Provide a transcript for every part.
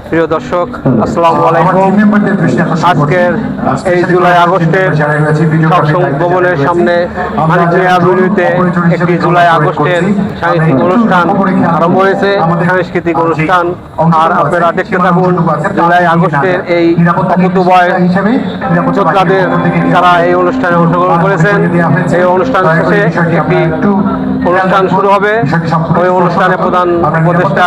প্রিয় দর্শক, আসসালামু আলাইকুম। আজকের এই জুলাই আগস্টের ভবনের সামনে মানিক মিয়া অ্যাভিনিউতে একটি জুলাই আগস্টের সাংস্কৃতিক অনুষ্ঠান আরম্ভ হয়েছে। সাংস্কৃতিক অনুষ্ঠান আর আপনারা দেখতে থাকুন জুলাই আগস্টের এই অকুতোভয় যোদ্ধাদের যারা এই অনুষ্ঠানে অংশগ্রহণ করেছেন। এই অনুষ্ঠান শেষে একটি অনুষ্ঠান শুরু হবে। ওই অনুষ্ঠানে প্রধান উপদেষ্টা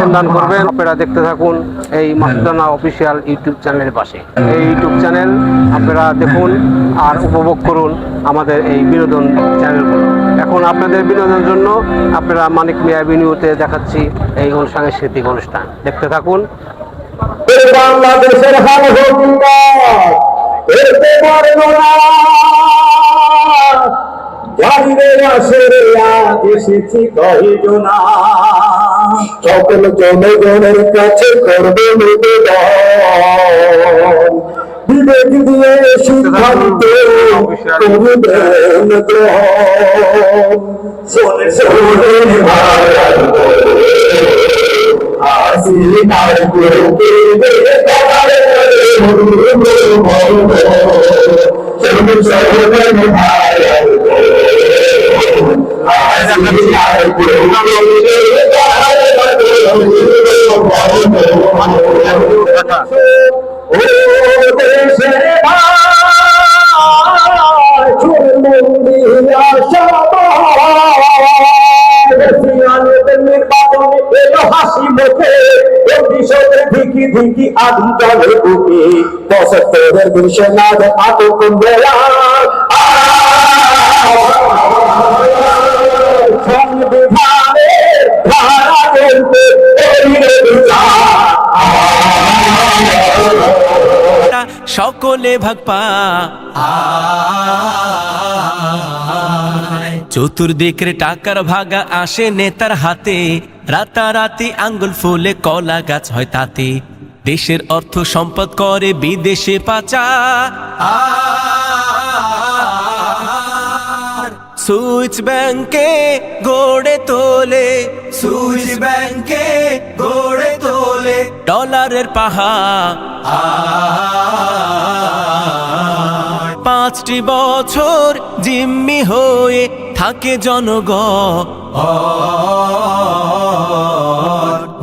সন্ধান করবেন। আপনারা দেখতে থাকুন এই মাসুদানা অফিসিয়াল ইউটিউব চ্যানেলের পাশে। এই ইউটিউব চ্যানেল আপনারা দেখুন আর উপভোগ করুন আমাদের এই বিনোদন চ্যানেলগুলো। এখন আপনাদের বিনোদনের জন্য আপনারা মানিক মিয়া অ্যাভিনিউতে দেখাচ্ছি এই সাংস্কৃতিক অনুষ্ঠান। দেখতে থাকুন। বাংলাদেশের হাল এসেছি কয়জনা, সকল জনগণের কাছে করবে বিবেক দিয়ে সিদ্ধান্ত করবেন গ্রহণ। শোনে শোনে ধিকি আগুন জলে বুকে ৭৫ ঘোষণার আটক সংবিধানের ধারা বলতে সকলে ভাগ পা চতুর্দিকের টাকার ভাগা আসে নেতার হাতে, রাতারাতি আঙ্গুল ফুলে কলা গাছ হয় তাতে, দেশের অর্থ সম্পদ করে বিদেশে পাচার। সুইচ ব্যাংকে গড়ে তোলে, সুইচ ব্যাংকে গড়ে তোলে ডলারের পাহাড়। ৫টি বছর জিম্মি হয়ে থাকে জনগণ,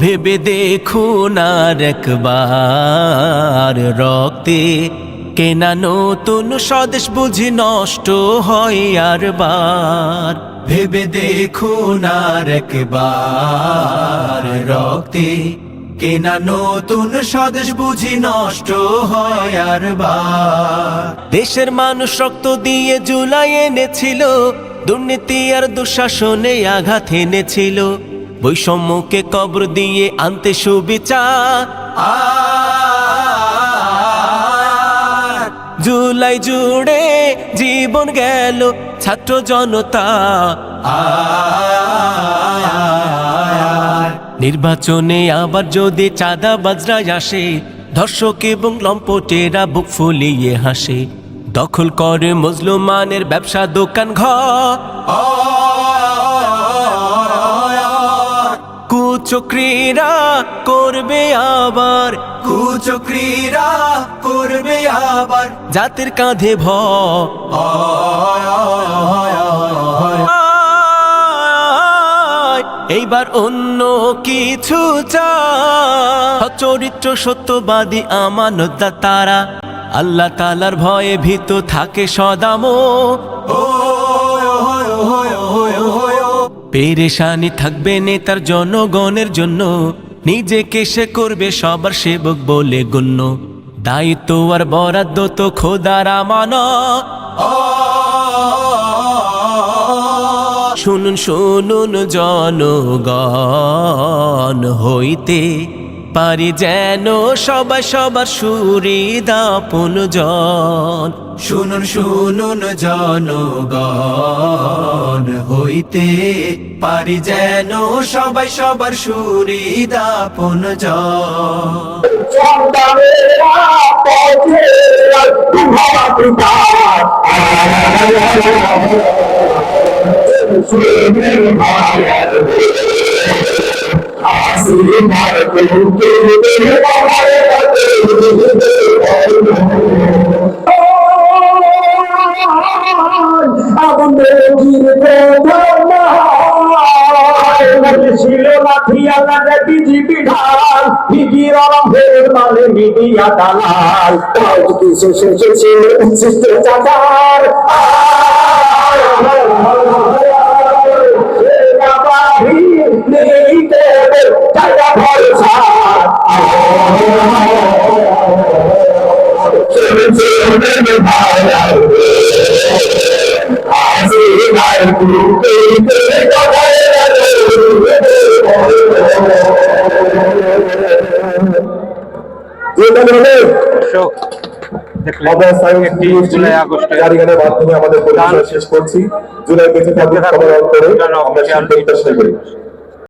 ভেবে দেখুন আর একবার, রক্তে কেনা নতুন স্বদেশ বুঝি নষ্ট হয় আর বার। ভেবে দেখুন আর একবার, রক্তে কেনা নতুন স্বদেশ বুঝি নষ্ট হয় আর বার। দেশের মানুষ রক্ত দিয়ে জুলাই এনেছিল, দুর্নীতি আর দুঃশাসনে আঘাত এনেছিল, বৈষম্যকে কবর দিয়ে আনতে সুবিচার। জুলাই জুড়ে জীবন গেল ছাত্র জনতা, নির্বাচনে আবার যদি চাঁদাবাজরা আসে, ধর্ষক এবং লম্পটেরা বুক ফুলিয়ে হাসে, দখল করে মুসলমানের ব্যবসা দোকান ঘর। কুচক্রীরা করবে আবার, কুচক্রীরা করবে আবার জাতির কাঁধে ভর। এইবার অন্য কিছু চায়, চরিত্র সত্যবাদী আমানতদার তারা, আল্লাহ তাআলার ভয়ে ভীত থাকে সদামো। পেরেশানি থাকবে নেতার জনগণের জন্য, নিজেকে সে করবে সবার সেবক বলে গণ্য, দায়িত্ব আর বরাদ্দ তো খোদার আমানত। শুনুন শুনুন জনগণ, হইতে পারি যেন সবাই সবার সুহৃদ আপনজন। শুনুন শুনুন জনগণ, হইতে পারি যেন সবাই সবার সুহৃদ আপনজন। ছিল লাঠি আল্লাহ বিজিবি ঢাল বিজির রঙের মানে মিডিয়া দালাল কিছু শেষে ছিল উচ্ছিষ্ট চাচার দর্শক, দেখলেন একটি জুলাই আগস্টে জারিগানের মাধ্যমে আমাদের পরিচয় শেষ করছি। জুলাই বেঁচে থাকুক সবার অন্তরে, আমরা সেই প্রত্যাশা করি।